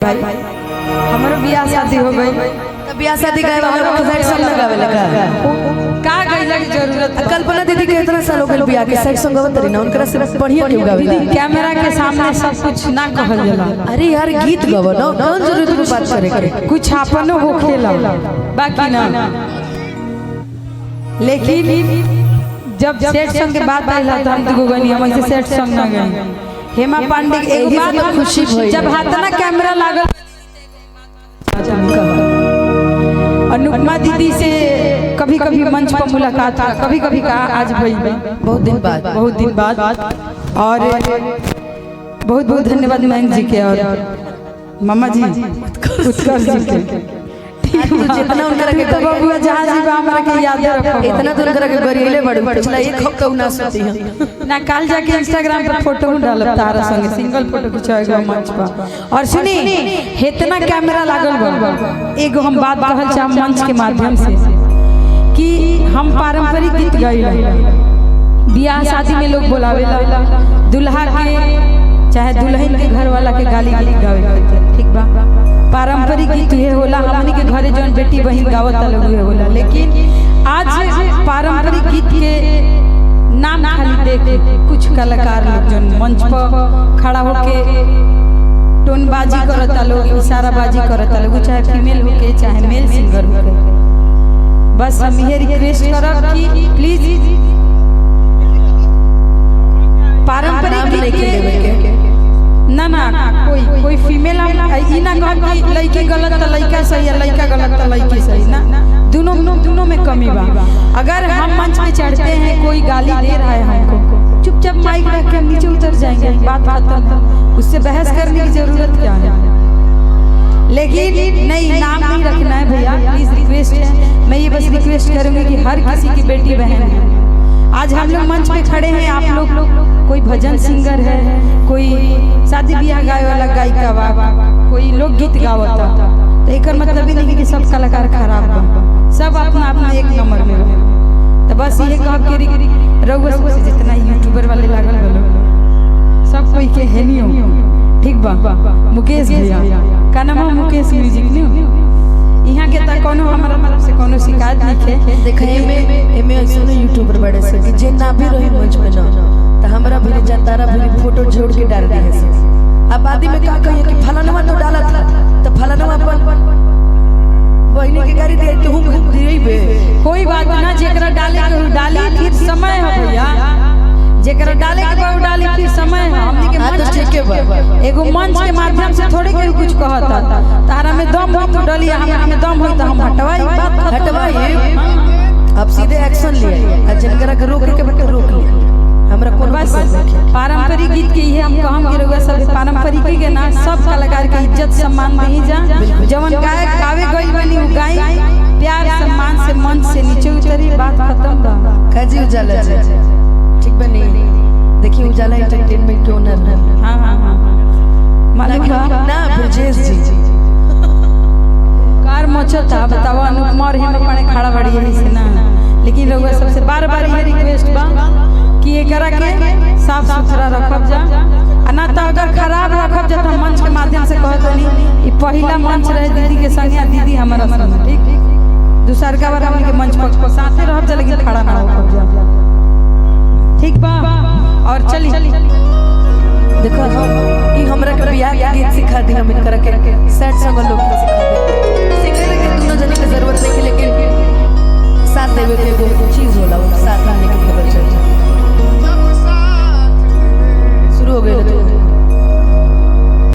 भाई हमारे बियाह शादी हो गई तब बियाह शादी का हमारा सेट सॉन्ग लगावे लगा का गइला की जरूरत है। कल्पना दीदी के इतना साल हो गए बियाह के सेट सॉन्ग गावत रही ना उनकरा से बढ़िया क्यों गावे दीदी कैमरा के सामने सब कुछ ना कहल जाला। अरे यार गीत गावो ना कौन जरूरत में बात करे के कुछ आपनो होखेला बाकी ना। लेकिन जब सेट सॉन्ग के बात आइला त हम दुगो गनी हम ऐसे सेट सॉन्ग ना गए। हेमा पांडे एक बात खुशी भई जब हाथ ना कैमरा लागल अनुपमा दीदी से कभी कभी मंच पर मुलाकात कभी कभी का आज भई बहुत दिन बाद और बहुत बहुत धन्यवाद मयंक जी के और मामा जी उत्कर्ष जी के जितना उनकरा के बबुआ जहां जी हमरा के याद रखो इतना तो उनकरा के गरिले बड़ पिछला एक हफ्ता ना सोती है ना काल जाके इंस्टाग्राम पर फोटो डालब तारा संगे सिंगल फोटो खिंचवाएगा मंच पर। और सुनी इतना कैमरा लागल बा एगो हम बात कहल चाह मंच के माध्यम से कि हम पारंपरिक गीत गाइला बियाह शादी में लोग बोलावेला दुल्हा के चाहे दुल्हन के घर वाला के गाली गीत गावे ठीक बा। पारंपरिक गीत ये होला हमनी के घरे जौन बेटी बहन गावत लोग ये होला। लेकिन आज पारंपरिक गीत के नाम खाली देख कुछ कलाकार लोग जौन मंच पर खड़ा होके टोनबाजी करता लोग इशाराबाजी करता लोग चाहे फीमेल होके चाहे मेल सिंगर होके। बस हम ये रिक्वेस्ट करब कि प्लीज पारंपरिक गीत के ना कोई फीमेल ई ना कह कि लड़की गलत त लड़का सही है लड़का गलत त लड़की सही ना दोनों में कमी बा। अगर हम मंच पे चढ़ते हैं कोई गाली दे रहा है हमको चुपचाप माइक रख के हम नीचे उतर जाएंगे बात खत्म है उससे बहस करने की जरूरत क्या है। लेकिन नहीं नाम नहीं रखना है भैया प्लीज रिक्वेस्ट है। मैं ये बस रिक्वेस्ट करूंगी कि हर किसी की बेटी बहन है। आज हम लोग मंच पे खड़े हैं आप लोग कोई भजन सिंगर है कोई शादी ब्याह गाए वाला गायिका बा कोई लोग गीत गावता तो एक मतलब ही नहीं कि सब कलाकार खराब बा सब अपना अपना एक नंबर में बा। तो बस ये कह के रउआ से जितना यूट्यूबर वाले लागल बलो सब कोई के है नहीं हो ठीक बा। मुकेश भैया का नाम है मुकेश म्यूजिक नहीं यहाँ के तक कोनो हमारा तरफ से कोनो शिकायत नहीं है। देखे एमे ऐसे यूट्यूबर बड़े से कि जे ना भी रही मंच पे ना तो हमरा भी जनतारा भी फोटो जोड़ के डाल दिए से। अब आदि में का कहिए कि फलानवा तो डाला था तो फलानवा अपन बहनी के गाड़ी दे तो हम दिएबे कोई बात ना जेकरा डाले के डाली फिर समय है भैया जेकरा डाले के वो डाली फिर समय है। हमनी के मंच ठीक है बा एगो मंच के माध्यम से थोड़े के कुछ कहता तारा में दम हो तो डाली हमरा में दम हो तो हम हटवाई बात हटवाई अब सीधे एक्शन लिए आ जनकरा के रोक के बट रोक लिए हमरा कोन बस पारंपरिक गीत के ये हम कहम कि रउआ सब पारंपरिक के ना सब कलाकार के इज्जत सम्मान दही जा जवन गायक गावे गइल बनी उ गाई प्यार सम्मान से मंच से नीचे उतरी बात खत्म बा। काजी उजाला जी ठीक बनी देखिए उजाला एंटरटेनमेंट के ओनर है। हां मालूम बा ना ब्रजेश जी कार मचता बताओ अनुपमा और हिम पड़े खड़ा बड़ी है से ना। लेकिन रउआ सबसे बार-बार ये रिक्वेस्ट बा कि एकरा के साफ सुथरा रखब जा ना तो अगर खराब रखब जा तो मंच के माध्यम से कहत नहीं ई पहला मंच रहे दीदी के संगे दीदी हमारा संग ठीक दूसर का बार हमनी के मंच पर साथे रहब जा लेकिन खड़ा ना होब जा ठीक बा। और चली देखो ई हमरा के बियाह के गीत सिखा दी हम इनकरा के सेट संग लोग